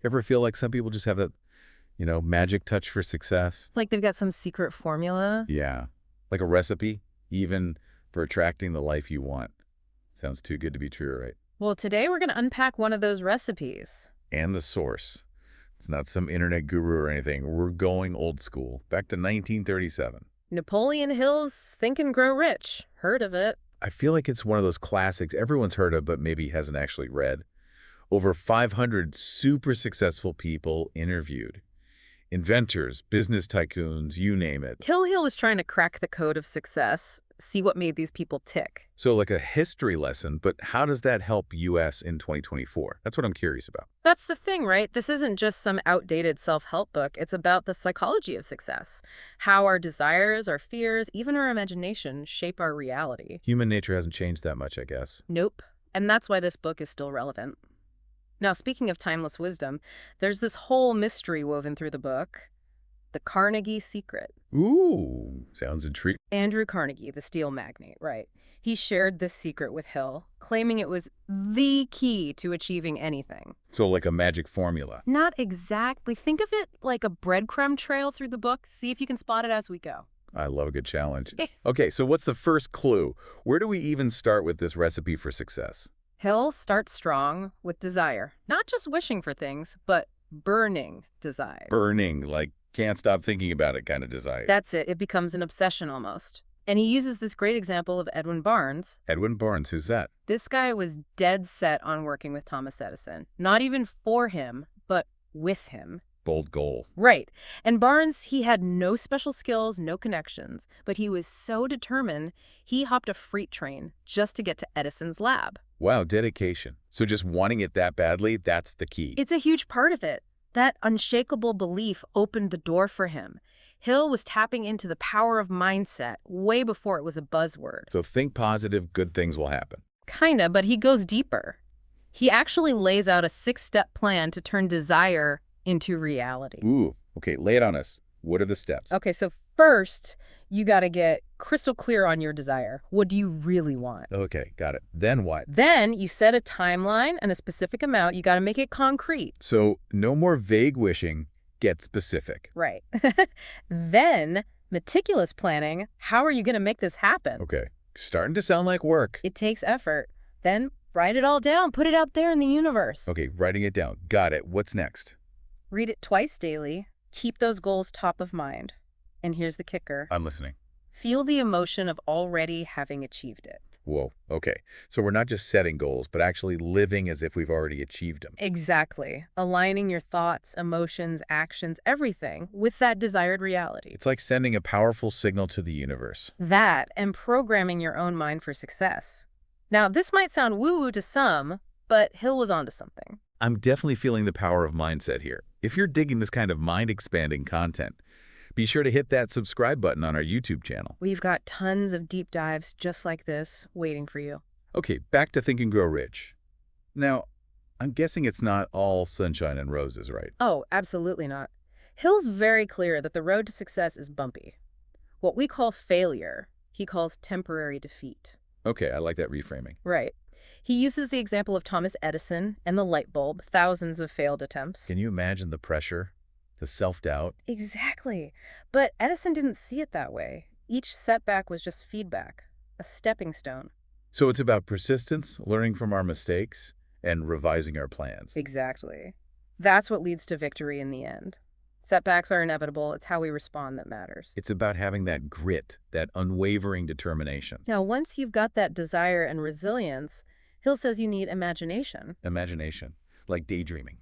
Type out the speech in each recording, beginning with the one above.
Ever feel like some people just have that, magic touch for success? Like they've got some secret formula. Yeah. Like a recipe, even for attracting the life you want. Sounds too good to be true, right? Well, today we're going to unpack one of those recipes. And the source. It's not some internet guru or anything. We're going old school, back to 1937. Napoleon Hill's Think and Grow Rich. Heard of it? I feel like it's one of those classics everyone's heard of but maybe hasn't actually read. Over 500 super successful people interviewed. Inventors, business tycoons, you name it. Hill was trying to crack the code of success, see what made these people tick. So like a history lesson, but how does that help U.S. in 2024? That's what I'm curious about. That's the thing, right? This isn't just some outdated self-help book. It's about the psychology of success, how our desires, our fears, even our imagination shape our reality. Human nature hasn't changed that much, I guess. Nope. And that's why this book is still relevant. Now, speaking of timeless wisdom, there's this whole mystery woven through the book, the Carnegie secret. Ooh, sounds intriguing. Andrew Carnegie, the steel magnate, right? He shared this secret with Hill, claiming it was the key to achieving anything. So like a magic formula. Not exactly. Think of it like a breadcrumb trail through the book. See if you can spot it as we go. I love a good challenge. Okay, so what's the first clue? Where do we even start with this recipe for success? Hill starts strong with desire. Not just wishing for things, but burning desire. Burning, like can't stop thinking about it kind of desire. That's it. It becomes an obsession almost. And he uses this great example of Edwin Barnes. Edwin Barnes, who's that? This guy was dead set on working with Thomas Edison. Not even for him, but with him. Bold goal. Right. And Barnes, he had no special skills, no connections, but he was so determined, he hopped a freight train just to get to Edison's lab. Wow, dedication. So just wanting it that badly, that's the key. It's a huge part of it. That unshakable belief opened the door for him. Hill was tapping into the power of mindset way before it was a buzzword. So think positive, good things will happen. Kinda, but he goes deeper. He actually lays out a 6-step plan to turn desire into reality. Ooh, okay, lay it on us. What are the steps? Okay, so first, you got to get crystal clear on your desire. What do you really want? Okay, got it. Then what? Then you set a timeline and a specific amount. You got to make it concrete. So no more vague wishing, get specific. Right. Then meticulous planning. How are you going to make this happen? Okay, starting to sound like work. It takes effort. Then write it all down. Put it out there in the universe. Okay, writing it down. Got it. What's next? Read it twice daily. Keep those goals top of mind. And here's the kicker. I'm listening. Feel the emotion of already having achieved it. Whoa, okay. So we're not just setting goals, but actually living as if we've already achieved them. Exactly. Aligning your thoughts, emotions, actions, everything with that desired reality. It's like sending a powerful signal to the universe. That and programming your own mind for success. Now, this might sound woo-woo to some, but Hill was onto something. I'm definitely feeling the power of mindset here. If you're digging this kind of mind-expanding content, be sure to hit that subscribe button on our YouTube channel. We've got tons of deep dives just like this waiting for you. Okay, back to Think and Grow Rich. Now, I'm guessing it's not all sunshine and roses, right? Oh, absolutely not. Hill's very clear that the road to success is bumpy. What we call failure, he calls temporary defeat. Okay, I like that reframing. Right. He uses the example of Thomas Edison and the light bulb, thousands of failed attempts. Can you imagine the pressure, the self-doubt? Exactly. But Edison didn't see it that way. Each setback was just feedback, a stepping stone. So it's about persistence, learning from our mistakes, and revising our plans. Exactly. That's what leads to victory in the end. Setbacks are inevitable. It's how we respond that matters. It's about having that grit, that unwavering determination. Now, once you've got that desire and resilience, Hill says you need imagination. Imagination, like daydreaming.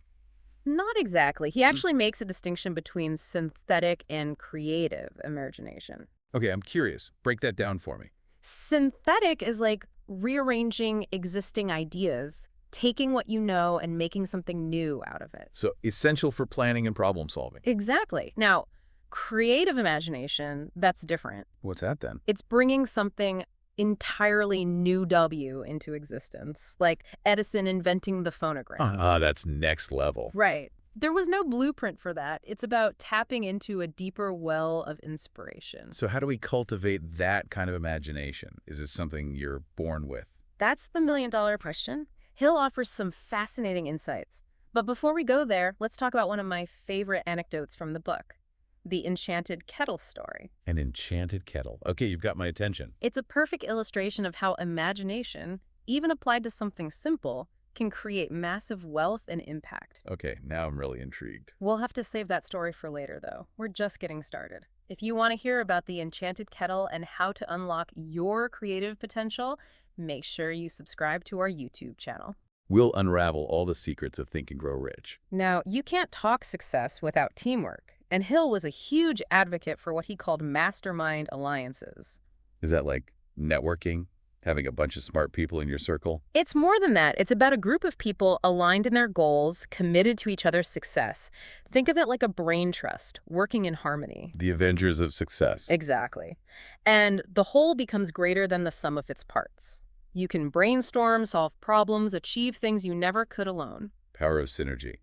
Not exactly. He actually makes a distinction between synthetic and creative imagination. Okay, I'm curious. Break that down for me. Synthetic is like rearranging existing ideas, taking what you know and making something new out of it. So essential for planning and problem solving. Exactly. Now, creative imagination, that's different. What's that then? It's bringing something entirely new W into existence, like Edison inventing the phonograph. That's next level. Right. There was no blueprint for that. It's about tapping into a deeper well of inspiration. So how do we cultivate that kind of imagination? Is it something you're born with? That's the million-dollar question. Hill offers some fascinating insights, But before we go there, let's talk about one of my favorite anecdotes from the book, the enchanted kettle story. An enchanted kettle. Okay, you've got my attention. It's a perfect illustration of how imagination, even applied to something simple, can create massive wealth and impact. Okay, now I'm really intrigued. We'll have to save that story for later, though. We're just getting started. If you want to hear about the enchanted kettle and how to unlock your creative potential, make sure you subscribe to our YouTube channel. We'll unravel all the secrets of Think and Grow Rich. Now, you can't talk success without teamwork, and Hill was a huge advocate for what he called mastermind alliances. Is that like networking? Having a bunch of smart people in your circle? It's more than that. It's about a group of people aligned in their goals, committed to each other's success. Think of it like a brain trust, working in harmony. The Avengers of Success. Exactly. And the whole becomes greater than the sum of its parts. You can brainstorm, solve problems, achieve things you never could alone. Power of synergy.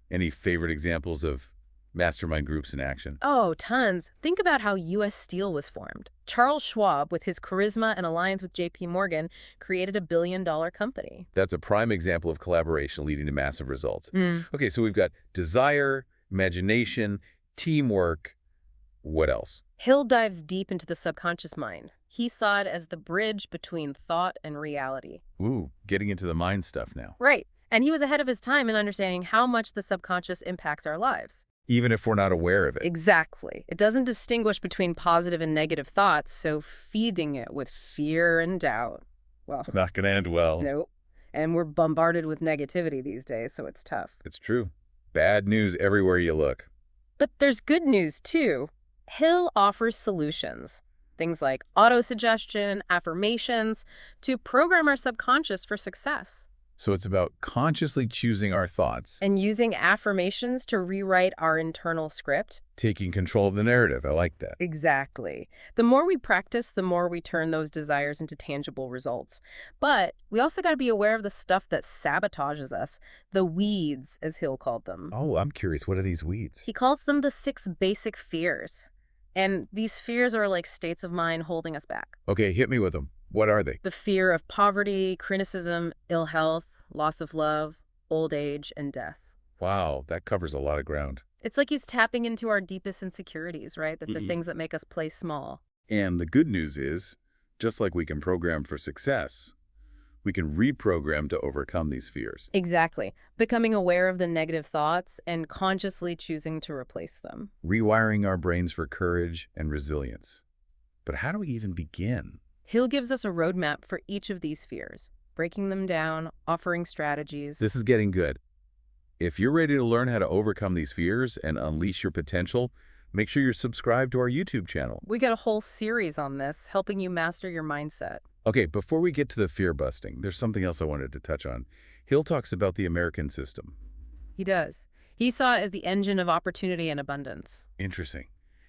Any favorite examples of mastermind groups in action? Oh, tons. Think about how U.S. Steel was formed. Charles Schwab, with his charisma and alliance with J.P. Morgan, created a billion-dollar company. That's a prime example of collaboration leading to massive results. Okay, so we've got desire, imagination, teamwork. What else? Hill dives deep into the subconscious mind. He saw it as the bridge between thought and reality. Ooh, getting into the mind stuff now. Right. And he was ahead of his time in understanding how much the subconscious impacts our lives. Even if we're not aware of it. Exactly. It doesn't distinguish between positive and negative thoughts, so feeding it with fear and doubt, well, Not gonna end well. nope. And we're bombarded with negativity these days, so it's tough. It's true. Bad news everywhere you look. But there's good news, too. Hill offers solutions. Things like auto-suggestion, affirmations, to program our subconscious for success. So it's about consciously choosing our thoughts, And using affirmations to rewrite our internal script. taking control of the narrative. I like that. Exactly. The more we practice, the more we turn those desires into tangible results. But we also got to be aware of the stuff that sabotages us, the weeds, as Hill called them. Oh, I'm curious. What are these weeds? He calls them the 6 basic fears. And these fears are like states of mind holding us back. Okay, hit me with them. What are they? The fear of poverty, criticism, ill health, loss of love, old age, and death. Wow, that covers a lot of ground. It's like he's tapping into our deepest insecurities, right? The Mhm. things that make us play small. And the good news is, just like we can program for success, we can reprogram to overcome these fears. Exactly. Becoming aware of the negative thoughts and consciously choosing to replace them. Rewiring our brains for courage and resilience. But how do we even begin? Hill gives us a roadmap for each of these fears, breaking them down, offering strategies. This is getting good. If you're ready to learn how to overcome these fears and unleash your potential, make sure you're subscribed to our YouTube channel. We got a whole series on this, helping you master your mindset. Okay, before we get to the fear busting, there's something else I wanted to touch on. Hill talks about the American system. He does. He saw it as the engine of opportunity and abundance. Interesting.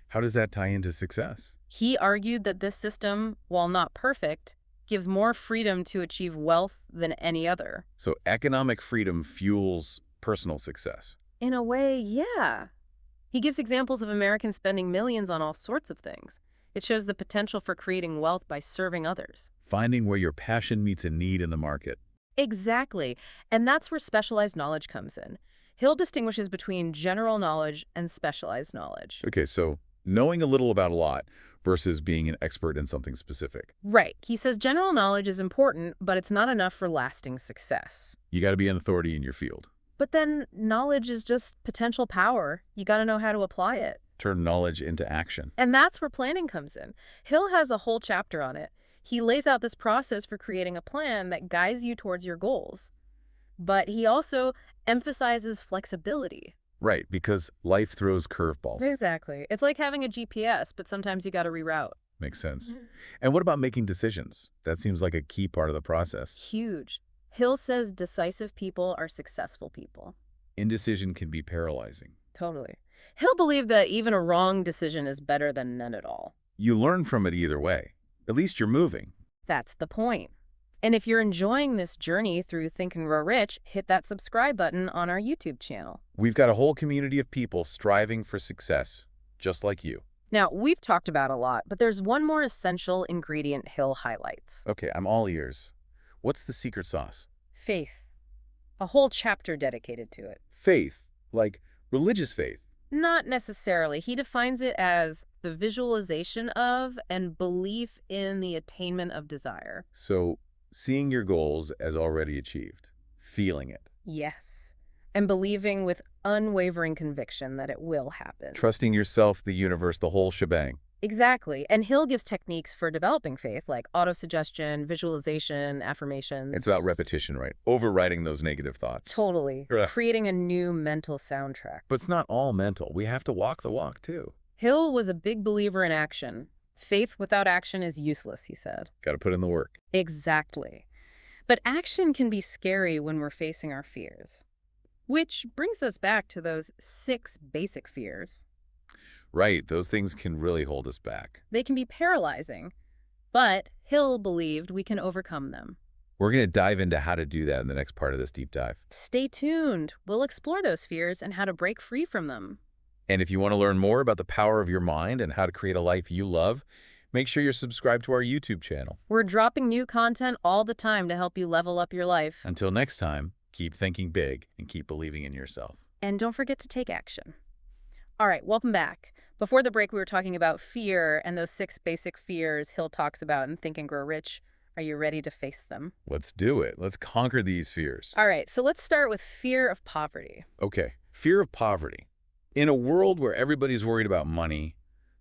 How does that tie into success? He argued that this system, while not perfect, gives more freedom to achieve wealth than any other. So economic freedom fuels personal success. In a way, yeah. He gives examples of Americans spending millions on all sorts of things. It shows the potential for creating wealth by serving others. Finding where your passion meets a need in the market. Exactly. And that's where specialized knowledge comes in. Hill distinguishes between general knowledge and specialized knowledge. Okay, so knowing a little about a lot versus being an expert in something specific. Right. He says general knowledge is important, but it's not enough for lasting success. You got to be an authority in your field. But then knowledge is just potential power. You got to know how to apply it. Turn knowledge into action. And that's where planning comes in. Hill has a whole chapter on it. He lays out this process for creating a plan that guides you towards your goals. But he also emphasizes flexibility. Right, because life throws curveballs. Exactly. It's like having a GPS, but sometimes you got to reroute. Makes sense. And what about making decisions? That seems like a key part of the process. Huge. Hill says decisive people are successful people. Indecision can be paralyzing. Totally. Hill believed that even a wrong decision is better than none at all. You learn from it either way. At least you're moving. That's the point. And if you're enjoying this journey through Think and Grow Rich, hit that subscribe button on our YouTube channel. We've got a whole community of people striving for success, just like you. Now, we've talked about a lot, but there's one more essential ingredient Hill highlights. Okay, I'm all ears. What's the secret sauce? Faith. A whole chapter dedicated to it. Faith, like religious faith. Not necessarily. He defines it as the visualization of and belief in the attainment of desire. So, seeing your goals as already achieved, feeling it, Yes. And believing with unwavering conviction that it will happen. trusting yourself, the universe, the whole shebang. Exactly. And Hill gives techniques for developing faith, like autosuggestion, visualization, It's affirmations. about repetition, right? Overriding those negative thoughts. Totally. Right. Creating a new mental soundtrack. But it's not all mental. We have to walk the walk, too. Hill was a big believer in action. Faith without action is useless, he said. Got to put in the work. Exactly. But action can be scary when we're facing our fears. Which brings us back to those 6 basic fears. Right, those things can really hold us back. They can be paralyzing, but Hill believed we can overcome them. We're going to dive into how to do that in the next part of this deep dive. Stay tuned. We'll explore those fears and how to break free from them. And if you want to learn more about the power of your mind and how to create a life you love, make sure you're subscribed to our YouTube channel. We're dropping new content all the time to help you level up your life. Until next time, keep thinking big and keep believing in yourself. And don't forget to take action. All right, welcome back. Before the break, we were talking about fear and those 6 basic fears Hill talks about in Think and Grow Rich. Are you ready to face them? Let's do it. Let's conquer these fears. All right, so let's start with fear of poverty. Okay, fear of poverty. In a world where everybody's worried about money,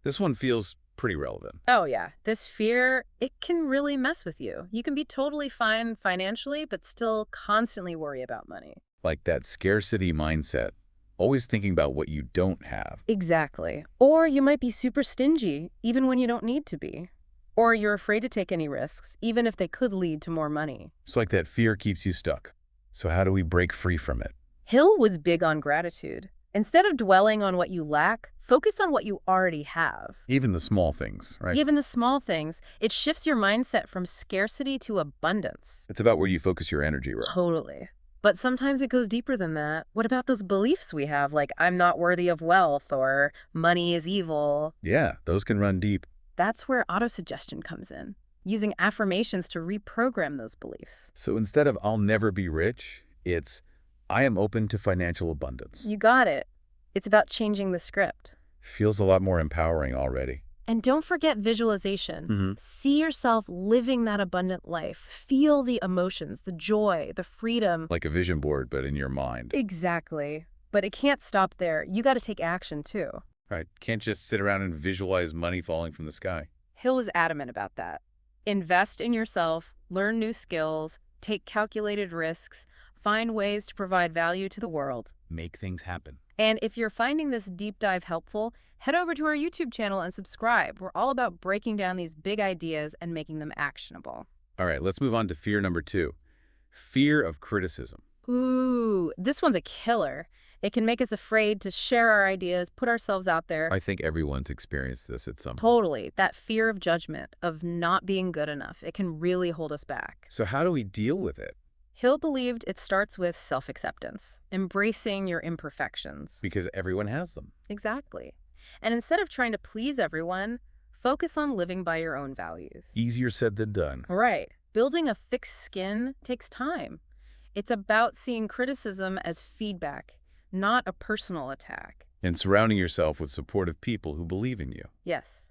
this one feels pretty relevant. Oh yeah, this fear, it can really mess with you. You can be totally fine financially, but still constantly worry about money. Like that scarcity mindset, always thinking about what you don't have. Exactly. Or you might be super stingy, even when you don't need to be. Or you're afraid to take any risks, even if they could lead to more money. It's like that fear keeps you stuck. So how do we break free from it? Hill was big on gratitude. Instead of dwelling on what you lack, focus on what you already have. Even the small things, right? Even the small things, it shifts your mindset from scarcity to abundance. It's about where you focus your energy, right? Totally. But sometimes it goes deeper than that. What about those beliefs we have, like I'm not worthy of wealth or money is evil? Yeah, those can run deep. That's where autosuggestion comes in, using affirmations to reprogram those beliefs. So instead of I'll never be rich, it's I am open to financial abundance. You got it. It's about changing the script. Feels a lot more empowering already. And don't forget visualization. See yourself living that abundant life. Feel the emotions, the joy, the freedom. Like a vision board, but in your mind. Exactly. But it can't stop there. You got to take action too. Right. Can't just sit around and visualize money falling from the sky. Hill is adamant about that. Invest in yourself, learn new skills, take calculated risks, find ways to provide value to the world. Make things happen. And if you're finding this deep dive helpful, head over to our YouTube channel and subscribe. We're all about breaking down these big ideas and making them actionable. All right, let's move on to fear number 2. Fear of criticism. Ooh, this one's a killer. It can make us afraid to share our ideas, put ourselves out there. I think everyone's experienced this at some point. Totally. That fear of judgment, of not being good enough, it can really hold us back. So how do we deal with it? Hill believed it starts with self-acceptance, embracing your imperfections. Because everyone has them. Exactly. And instead of trying to please everyone, focus on living by your own values. Easier said than done. Right. Building a thick skin takes time. It's about seeing criticism as feedback, not a personal attack. And surrounding yourself with supportive people who believe in you. Yes.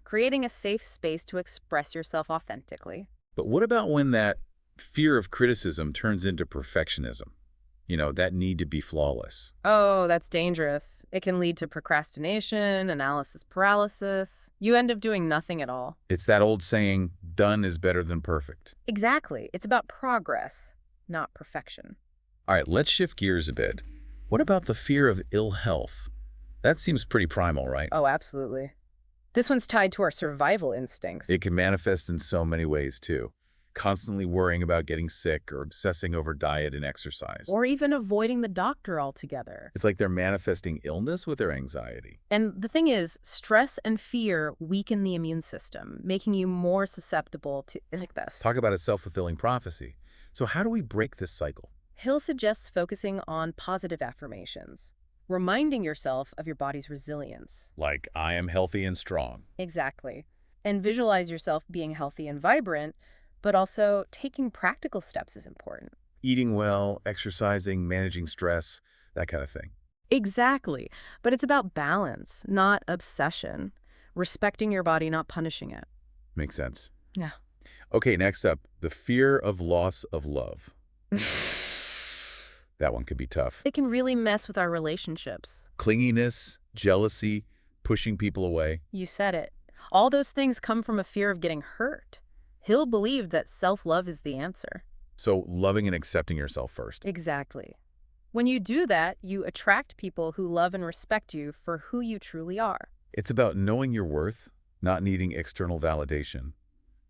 Creating a safe space to express yourself authentically. But what about when that fear of criticism turns into perfectionism? You know, that need to be flawless. Oh, that's dangerous. It can lead to procrastination, analysis paralysis. You end up doing nothing at all. It's that old saying, done is better than perfect. Exactly. It's about progress, not perfection. All right, let's shift gears a bit. What about the fear of ill health? That seems pretty primal, right? Oh, absolutely. This one's tied to our survival instincts. It can manifest in so many ways, too. Constantly worrying about getting sick or obsessing over diet and exercise. Or even avoiding the doctor altogether. It's like they're manifesting illness with their anxiety. And the thing is, stress and fear weaken the immune system, making you more susceptible to like this. Talk about a self-fulfilling prophecy. So how do we break this cycle? Hill suggests focusing on positive affirmations, reminding yourself of your body's resilience. Like, I am healthy and strong. Exactly. And visualize yourself being healthy and vibrant, but also taking practical steps is important. Eating well, exercising, managing stress. that kind of thing. Exactly. But it's about balance, not obsession. Respecting your body, not punishing it. Makes sense. Yeah. Okay, next up, the fear of loss of love. That one could be tough. It can really mess with our relationships. Clinginess, jealousy, pushing people away. You said it. All those things come from a fear of getting hurt. Hill believed that self-love is the answer. So loving and accepting yourself first. Exactly. When you do that, you attract people who love and respect you for who you truly are. It's about knowing your worth, not needing external validation.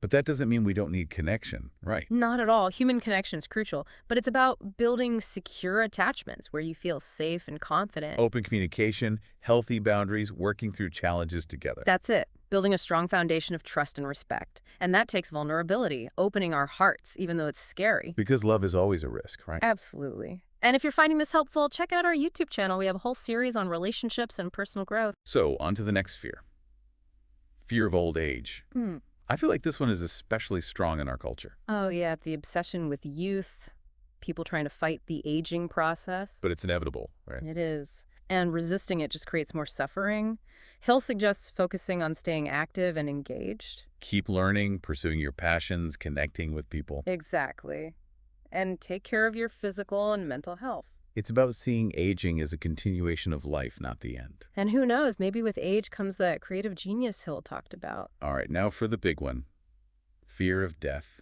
But that doesn't mean we don't need connection, right? Not at all. Human connection is crucial, but it's about building secure attachments where you feel safe and confident. Open communication, healthy boundaries, working through challenges together. That's it. Building a strong foundation of trust and respect. And that takes vulnerability, opening our hearts, even though it's scary. Because love is always a risk, right? Absolutely. And if you're finding this helpful, check out our YouTube channel. We have a whole series on relationships and personal growth. So, on to the next fear. Fear of old age. I feel like this one is especially strong in our culture. Oh, yeah, the obsession with youth, people trying to fight the aging process. But it's inevitable, right? It is. And resisting it just creates more suffering. Hill suggests focusing on staying active and engaged. Keep learning, pursuing your passions, connecting with people. Exactly. And take care of your physical and mental health. It's about seeing aging as a continuation of life, not the end. And who knows, maybe with age comes that creative genius Hill talked about. All right, now for the big one. Fear of death.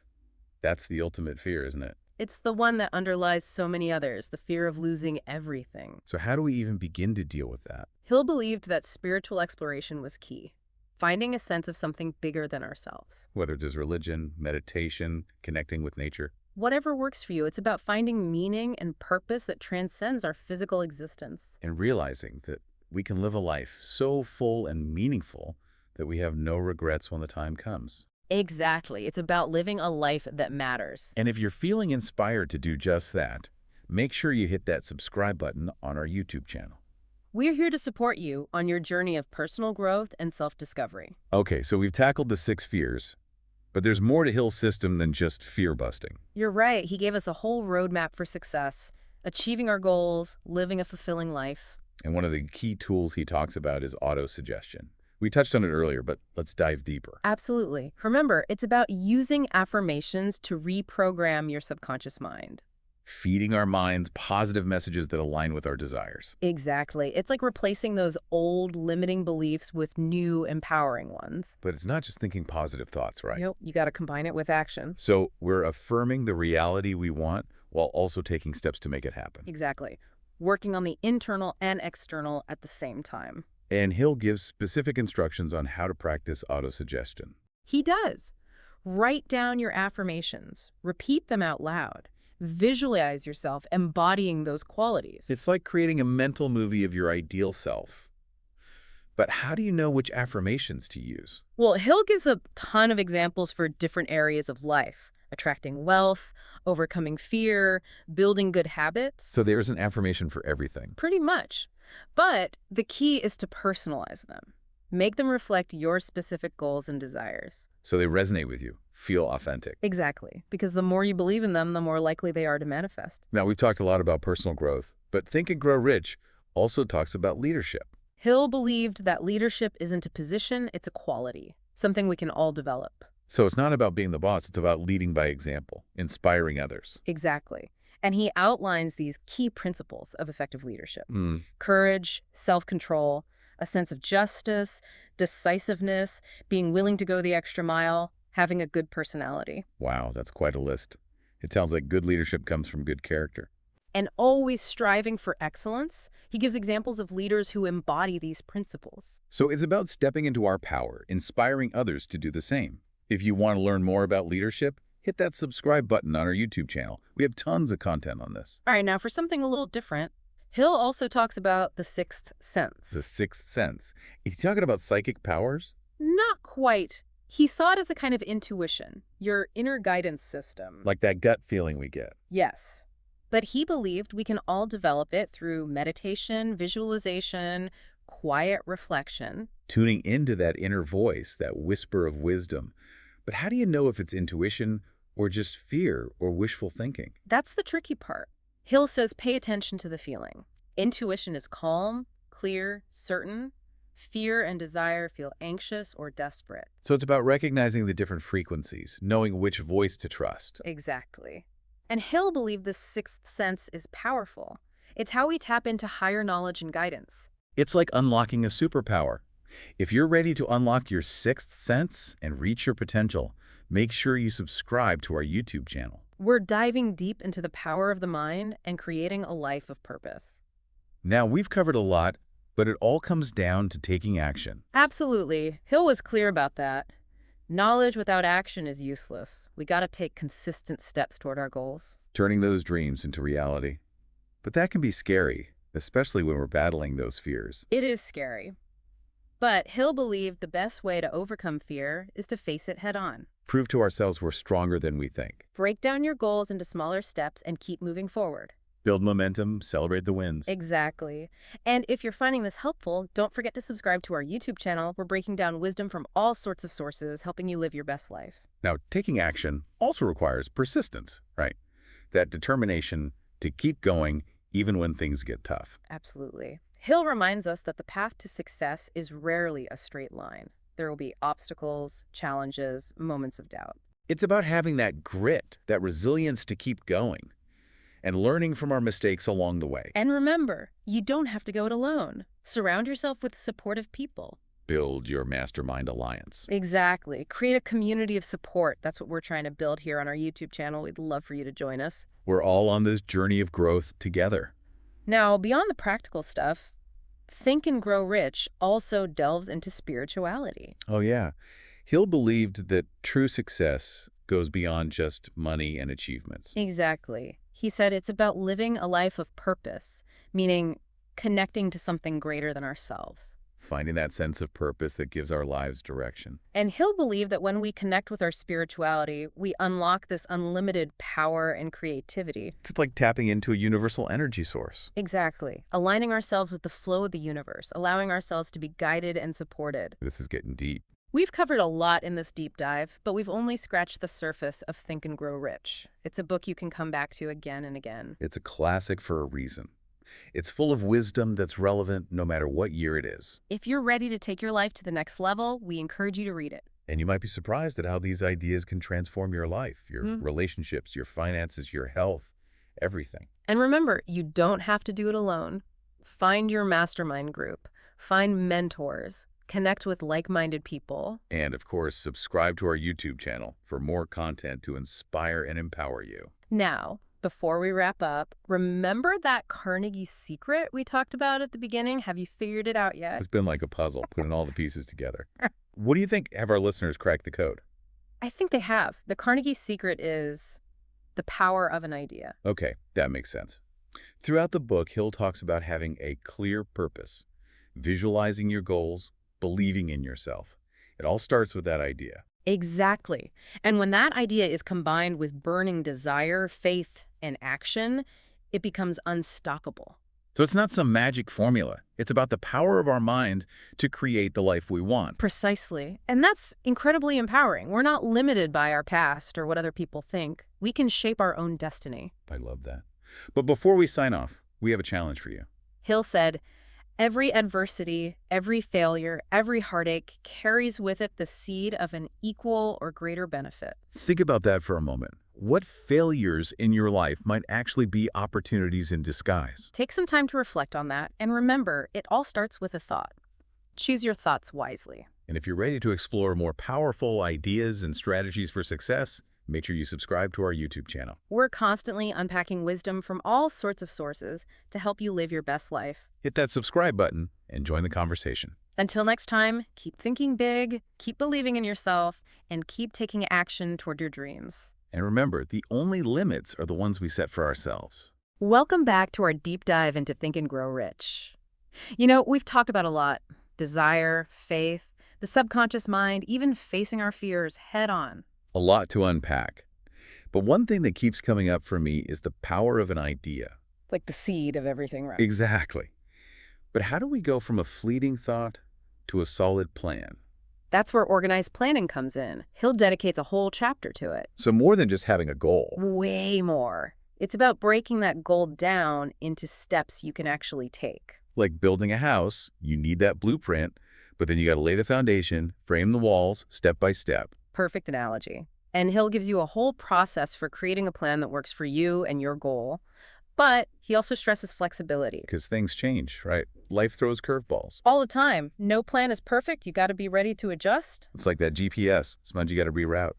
That's the ultimate fear, isn't it? It's the one that underlies so many others, the fear of losing everything. So how do we even begin to deal with that? Hill believed that spiritual exploration was key, finding a sense of something bigger than ourselves. Whether it is religion, meditation, connecting with nature. Whatever works for you, it's about finding meaning and purpose that transcends our physical existence. And realizing that we can live a life so full and meaningful that we have no regrets when the time comes. Exactly. It's about living a life that matters. And if you're feeling inspired to do just that, make sure you hit that subscribe button on our YouTube channel. We're here to support you on your journey of personal growth and self-discovery. Okay, so we've tackled the 6 fears, but there's more to Hill's system than just fear busting. You're right. He gave us a whole roadmap for success, achieving our goals, living a fulfilling life. And one of the key tools he talks about is auto-suggestion. We touched on it earlier, but let's dive deeper. Absolutely. Remember, it's about using affirmations to reprogram your subconscious mind. Feeding our minds positive messages that align with our desires. Exactly. It's like replacing those old limiting beliefs with new empowering ones. But it's not just thinking positive thoughts, right? Yep, you got to combine it with action. So we're affirming the reality we want while also taking steps to make it happen. Exactly. Working on the internal and external at the same time. And Hill gives specific instructions on how to practice autosuggestion. He does. Write down your affirmations. Repeat them out loud. Visualize yourself embodying those qualities. It's like creating a mental movie of your ideal self. But how do you know which affirmations to use? Well, Hill gives a ton of examples for different areas of life. Attracting wealth, overcoming fear, building good habits. So there's an affirmation for everything. Pretty much. But the key is to personalize them. Make them reflect your specific goals and desires. So they resonate with you, feel authentic. Exactly. Because the more you believe in them, the more likely they are to manifest. Now, we've talked a lot about personal growth, but Think and Grow Rich also talks about leadership. Hill believed that leadership isn't a position, it's a quality, something we can all develop. So it's not about being the boss, it's about leading by example, inspiring others. Exactly. And he outlines these key principles of effective leadership. Mm. Courage, self-control, a sense of justice, decisiveness, being willing to go the extra mile, having a good personality. Wow, that's quite a list. It sounds like good leadership comes from good character. And always striving for excellence. He gives examples of leaders who embody these principles. So it's about stepping into our power, inspiring others to do the same. If you want to learn more about leadership, hit that subscribe button on our YouTube channel. We have tons of content on this. All right, now for something a little different, Hill also talks about the sixth sense. The sixth sense. Is he talking about psychic powers? Not quite. He saw it as a kind of intuition, your inner guidance system. Like that gut feeling we get. Yes. But he believed we can all develop it through meditation, visualization, quiet reflection. Tuning into that inner voice, that whisper of wisdom. But how do you know if it's intuition or just fear or wishful thinking? That's the tricky part. Hill says pay attention to the feeling. Intuition is calm, clear, certain. Fear and desire feel anxious or desperate. So it's about recognizing the different frequencies, knowing which voice to trust. Exactly. And Hill believed this sixth sense is powerful. It's how we tap into higher knowledge and guidance. It's like unlocking a superpower. If you're ready to unlock your sixth sense and reach your potential, make sure you subscribe to our YouTube channel. We're diving deep into the power of the mind and creating a life of purpose. Now, we've covered a lot, but it all comes down to taking action. Absolutely. Hill was clear about that. Knowledge without action is useless. We gotta take consistent steps toward our goals. Turning those dreams into reality. But that can be scary, especially when we're battling those fears. It is scary. But Hill believed the best way to overcome fear is to face it head on. Prove to ourselves we're stronger than we think. Break down your goals into smaller steps and keep moving forward. Build momentum, celebrate the wins. Exactly. And if you're finding this helpful, don't forget to subscribe to our YouTube channel. We're breaking down wisdom from all sorts of sources, helping you live your best life. Now, taking action also requires persistence, right? That determination to keep going even when things get tough. Absolutely. Hill reminds us that the path to success is rarely a straight line. There will be obstacles, challenges, moments of doubt. It's about having that grit, that resilience to keep going, and learning from our mistakes along the way. And remember, you don't have to go it alone. Surround yourself with supportive people. Build your mastermind alliance. Exactly. Create a community of support. That's what we're trying to build here on our YouTube channel. We'd love for you to join us. We're all on this journey of growth together. Now, beyond the practical stuff, Think and Grow Rich also delves into spirituality. Oh, yeah. Hill believed that true success goes beyond just money and achievements. Exactly. He said it's about living a life of purpose, meaning connecting to something greater than ourselves. Finding that sense of purpose that gives our lives direction. And Hill believed that when we connect with our spirituality, we unlock this unlimited power and creativity. It's like tapping into a universal energy source. Exactly. Aligning ourselves with the flow of the universe, allowing ourselves to be guided and supported. This is getting deep. We've covered a lot in this deep dive, but we've only scratched the surface of Think and Grow Rich. It's a book you can come back to again and again. It's a classic for a reason. It's full of wisdom that's relevant no matter what year it is. If you're ready to take your life to the next level, we encourage you to read it. And you might be surprised at how these ideas can transform your life, your relationships, your finances, your health, everything. And remember, you don't have to do it alone. Find your mastermind group. Find mentors. Connect with like-minded people. And, of course, subscribe to our YouTube channel for more content to inspire and empower you. Now, before we wrap up, remember that Carnegie secret we talked about at the beginning? Have you figured it out yet? It's been like a puzzle, putting all the pieces together. What do you think? Have our listeners cracked the code? I think they have. The Carnegie secret is the power of an idea. Okay, that makes sense. Throughout the book, Hill talks about having a clear purpose, visualizing your goals, believing in yourself. It all starts with that idea. Exactly. And when that idea is combined with burning desire, faith, and action, it becomes unstoppable. So it's not some magic formula. It's about the power of our mind to create the life we want. Precisely. And that's incredibly empowering. We're not limited by our past or what other people think. We can shape our own destiny. I love that. But before we sign off, we have a challenge for you. Hill said, "Every adversity, every failure, every heartache carries with it the seed of an equal or greater benefit." Think about that for a moment. What failures in your life might actually be opportunities in disguise? Take some time to reflect on that, and remember, it all starts with a thought. Choose your thoughts wisely. And if you're ready to explore more powerful ideas and strategies for success, make sure you subscribe to our YouTube channel. We're constantly unpacking wisdom from all sorts of sources to help you live your best life. Hit that subscribe button and join the conversation. Until next time, keep thinking big, keep believing in yourself, and keep taking action toward your dreams. And remember, the only limits are the ones we set for ourselves. Welcome back to our deep dive into Think and Grow Rich. You know, we've talked about a lot: desire, faith, the subconscious mind, even facing our fears head on. A lot to unpack. But one thing that keeps coming up for me is the power of an idea. It's like the seed of everything, right? Exactly. But how do we go from a fleeting thought to a solid plan? That's where organized planning comes in. Hill dedicates a whole chapter to it. So more than just having a goal. Way more. It's about breaking that goal down into steps you can actually take. Like building a house, you need that blueprint, but then you got to lay the foundation, frame the walls, step by step. Perfect analogy. And Hill gives you a whole process for creating a plan that works for you and your goal. But he also stresses flexibility. Because things change, right? Life throws curveballs. All the time. No plan is perfect. You got to be ready to adjust. It's like that GPS. Sometimes you got to reroute.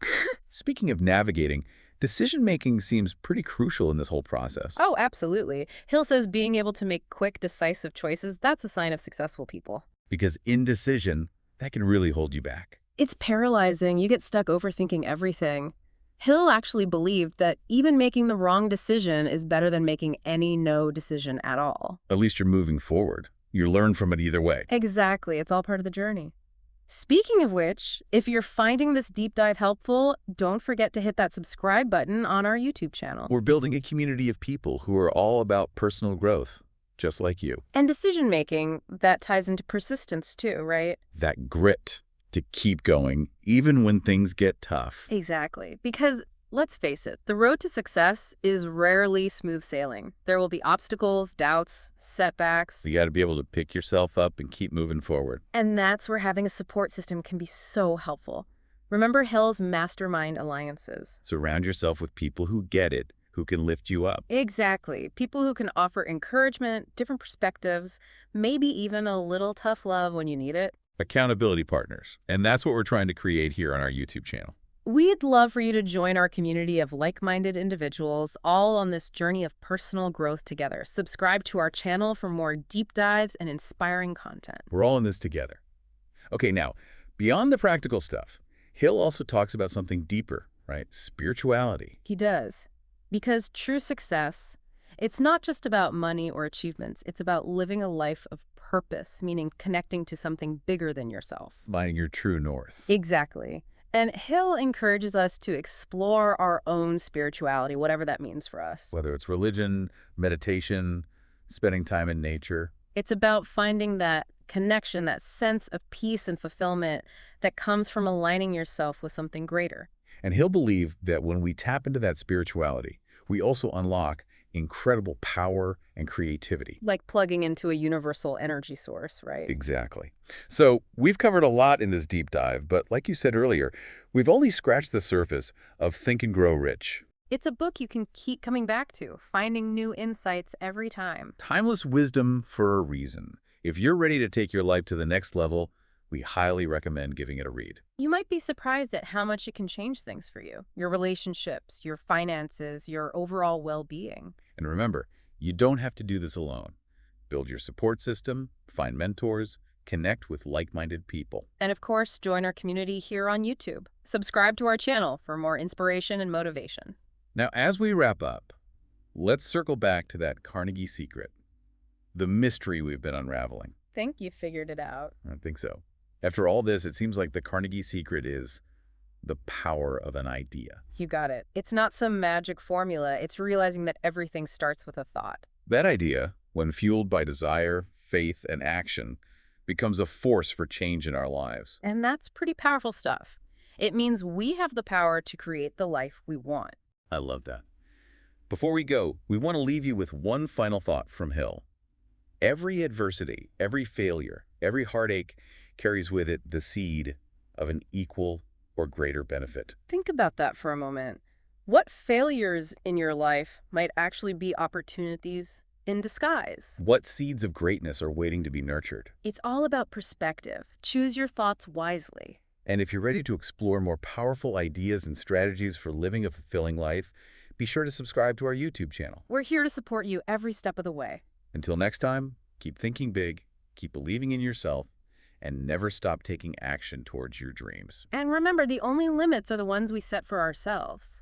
Speaking of navigating, decision-making seems pretty crucial in this whole process. Oh, absolutely. Hill says being able to make quick, decisive choices, that's a sign of successful people. Because indecision, that can really hold you back. It's paralyzing. You get stuck overthinking everything. Hill actually believed that even making the wrong decision is better than making any no decision at all. At least you're moving forward. You learn from it either way. Exactly. It's all part of the journey. Speaking of which, if you're finding this deep dive helpful, don't forget to hit that subscribe button on our YouTube channel. We're building a community of people who are all about personal growth, just like you. And decision-making, that ties into persistence too, right? That grit to keep going, even when things get tough. Exactly. Because, let's face it, the road to success is rarely smooth sailing. There will be obstacles, doubts, setbacks. You got to be able to pick yourself up and keep moving forward. And that's where having a support system can be so helpful. Remember Hill's mastermind alliances. Surround yourself with people who get it, who can lift you up. Exactly. People who can offer encouragement, different perspectives, maybe even a little tough love when you need it. Accountability partners. And that's what we're trying to create here on our YouTube channel. We'd love for you to join our community of like-minded individuals, all on this journey of personal growth together. Subscribe to our channel for more deep dives and inspiring content. We're all in this together. Okay, now, beyond the practical stuff, Hill also talks about something deeper, right? Spirituality. He does. Because true success, it's not just about money or achievements. It's about living a life of purpose, meaning connecting to something bigger than yourself. Finding your true north. Exactly. And Hill encourages us to explore our own spirituality, whatever that means for us. Whether it's religion, meditation, spending time in nature. It's about finding that connection, that sense of peace and fulfillment that comes from aligning yourself with something greater. And he'll believe that when we tap into that spirituality, we also unlock incredible power and creativity. Like plugging into a universal energy source, right? Exactly. So we've covered a lot in this deep dive, but like you said earlier, we've only scratched the surface of Think and Grow Rich. It's a book you can keep coming back to, finding new insights every time. Timeless wisdom for a reason. If you're ready to take your life to the next level, we highly recommend giving it a read. You might be surprised at how much it can change things for you. Your relationships, your finances, your overall well-being. And remember, you don't have to do this alone. Build your support system, find mentors, connect with like-minded people. And of course, join our community here on YouTube. Subscribe to our channel for more inspiration and motivation. Now, as we wrap up, let's circle back to that Carnegie secret, the mystery we've been unraveling. Think you figured it out. I think so. After all this, it seems like the Carnegie secret is the power of an idea. You got it. It's not some magic formula. It's realizing that everything starts with a thought. That idea, when fueled by desire, faith, and action, becomes a force for change in our lives. And that's pretty powerful stuff. It means we have the power to create the life we want. I love that. Before we go, we want to leave you with one final thought from Hill. Every adversity, every failure, every heartache carries with it the seed of an equal or greater benefit. Think about that for a moment. What failures in your life might actually be opportunities in disguise? What seeds of greatness are waiting to be nurtured? It's all about perspective. Choose your thoughts wisely. And if you're ready to explore more powerful ideas and strategies for living a fulfilling life, be sure to subscribe to our YouTube channel. We're here to support you every step of the way. Until next time, keep thinking big, keep believing in yourself, and never stop taking action towards your dreams. And remember, the only limits are the ones we set for ourselves.